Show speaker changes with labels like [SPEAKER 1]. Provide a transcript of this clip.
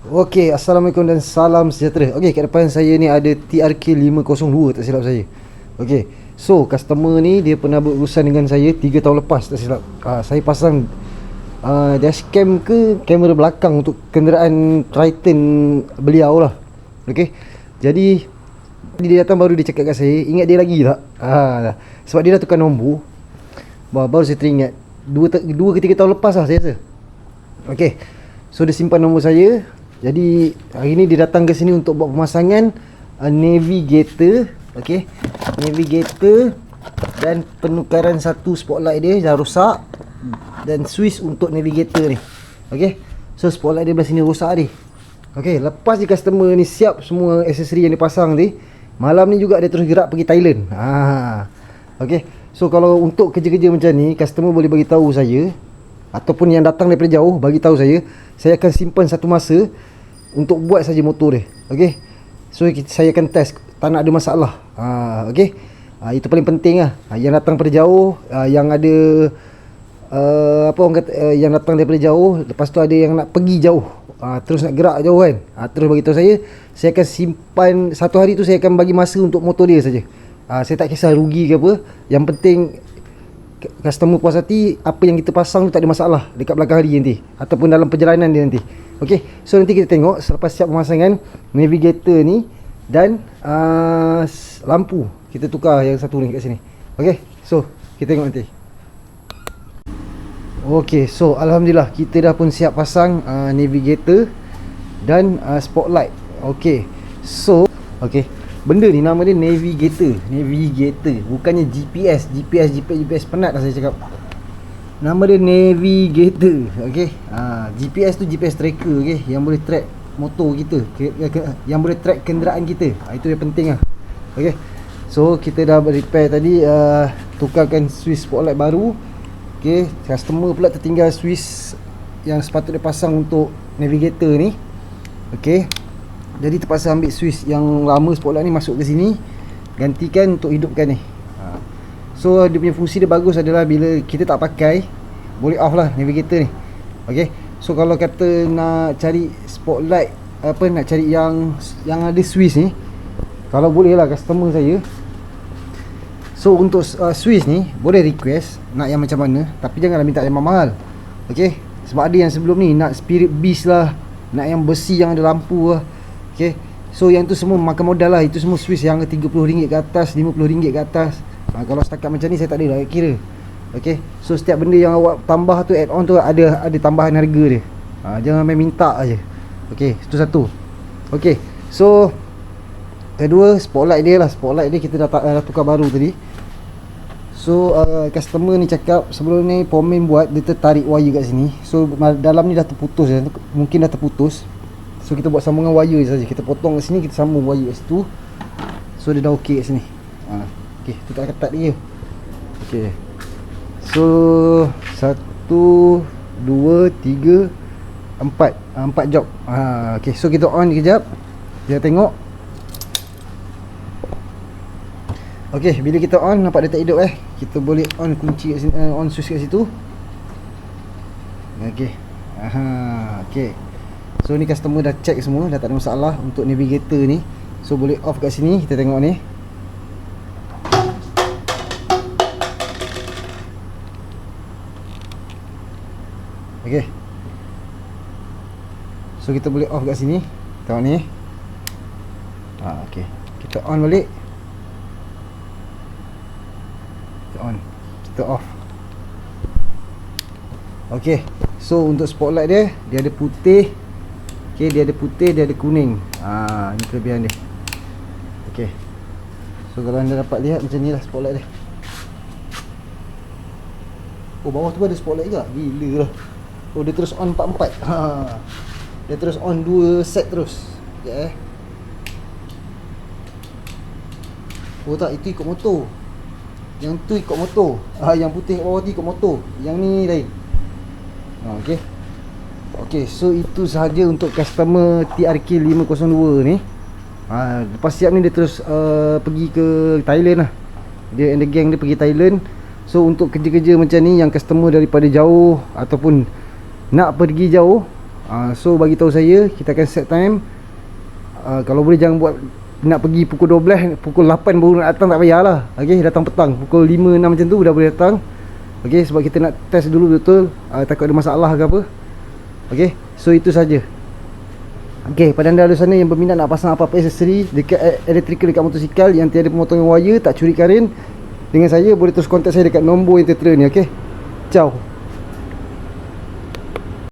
[SPEAKER 1] Okey, Assalamualaikum dan salam sejahtera. Okey, kat depan saya ni ada TRK 502 tak silap saya. Okey. So, customer ni dia pernah berurusan dengan saya 3 tahun lepas tak silap. Saya pasang dashcam ke kamera belakang untuk kenderaan Triton beliau lah. Okey. Jadi dia datang baru dia cakap kat saya, ingat dia lagi tak? Sebab dia dah tukar nombor. Baru saya teringat 2 ke 3 tahun lepas lah saya rasa. Okey. So dia simpan nombor saya. Jadi hari ni dia datang ke sini untuk buat pemasangan navigator, okey. Navigator dan penukaran satu spotlight dia dah rosak dan switch untuk navigator ni. Okey. So spotlight dia belah sini rosak ni. Okey, lepas je customer ni siap semua aksesori yang dia pasang ni, malam ni juga dia terus gerak pergi Thailand. Okey. So kalau untuk kerja-kerja macam ni, customer boleh bagi tahu saya ataupun yang datang daripada jauh bagi tahu saya akan simpan satu masa untuk buat saja motor dia. Okey. So saya akan test, tak nak ada masalah. Okey. Itu paling penting lah. Yang datang daripada jauh, yang ada apa orang kata, yang datang daripada jauh, lepas tu ada yang nak pergi jauh, terus nak gerak jauh kan. Terus bagi tahu saya akan simpan satu hari tu, saya akan bagi masa untuk motor dia saja. Saya tak kisah rugi ke apa. Yang penting customer puas hati, apa yang kita pasang tu tak ada masalah dekat belakang hari nanti ataupun dalam perjalanan dia nanti. Okey, so nanti kita tengok selepas siap pemasangan navigator ni dan lampu, kita tukar yang satu ni kat sini. Okey, so kita tengok nanti. Okey, so alhamdulillah kita dah pun siap pasang navigator dan spotlight. Okey, so okey, benda ni nama dia navigator. Navigator, bukannya GPS penat dah saya cakap. Nama dia navigator. Okey. GPS tu GPS tracker, okey, yang boleh track motor kita, yang boleh track kenderaan kita. Itu yang penting lah. Okey. So kita dah repair tadi, tukarkan switch spotlight baru. Okey, customer pula tertinggal switch yang sepatutnya pasang untuk navigator ni. Okey. Jadi terpaksa ambil switch yang lama spotlight ni masuk ke sini, gantikan untuk hidupkan ni. So dia punya fungsi dia bagus adalah bila kita tak pakai, boleh off lah navigator ni. Okey. So kalau kata nak cari spotlight, nak cari yang ada switch ni, kalau boleh lah customer saya. So untuk switch ni boleh request nak yang macam mana, tapi janganlah minta yang mahal. Okey. Sebab ada yang sebelum ni nak Spirit Beast lah, nak yang besi yang ada lampu lah. Okay. So yang tu semua makan modal lah. Itu semua switch yang RM30 ke atas, RM50 ke atas. Kalau setakat macam ni saya tak ada lah kira. Okay. So setiap benda yang awak tambah tu, add on tu, ada tambahan harga dia. Jangan main minta aje. Okay, itu satu. Okay. So kedua, spotlight dia lah. Spotlight dia kita dah tukar baru tadi. So customer ni cakap sebelum ni Pomen buat, dia tertarik wire kat sini. So dalam ni dah terputus, mungkin dah terputus. So kita buat sambungan wire saja. Kita potong kat sini, kita sambung wire kat situ. So dia dah okey kat sini. Okey, kita tak ketat dia. Okey. So 1 2 3 4 job. Okey, so kita on kejap. Kita tengok. Okey, bila kita on nampak dia tak hidup kita boleh on kunci kat sini, on switch kat situ. Okey. Okey. So ni customer dah check semua, dah tak ada masalah untuk navigator ni. So boleh off kat sini, kita tengok ni. Okey. So kita boleh off kat sini. Tengok ni. Okey. Kita on balik. Kita on. Kita off. Okey. So untuk spotlight dia ada putih. Okey, dia ada putih, dia ada kuning. Ni kelebihan dia. Okey. So kalau anda dapat lihat macam ni lah spotlight dia. Oh, bawah tu ada spotlight juga. Gila lah. Oh, dia terus on 4-4. Dia terus on 2 set terus. Okey. Oh tak, itu ikut motor. Yang tu ikut motor. Yang putih bawah tu ikut motor. Yang ni lain. Okey. Okey, so itu sahaja untuk customer TRK 502 ni. Lepas siap ni dia terus pergi ke Thailand lah. Dia and the gang dia pergi Thailand. So untuk kerja-kerja macam ni yang customer daripada jauh ataupun nak pergi jauh, So bagi tahu saya, kita akan set time. Kalau boleh jangan buat nak pergi pukul 12, pukul 8 baru nak datang, tak payahlah. Okey, datang petang pukul 5, 6 macam tu dah boleh datang. Okey, sebab kita nak test dulu betul, takut ada masalah ke apa. Okey, so itu saja. Okey, pada anda di sana yang berminat nak pasang apa-apa aksesori dekat electrical dekat motosikal yang tiada pemotongan wire, tak curi karin, dengan saya boleh terus kontak saya dekat nombor yang tertera ni. Okey, ciao.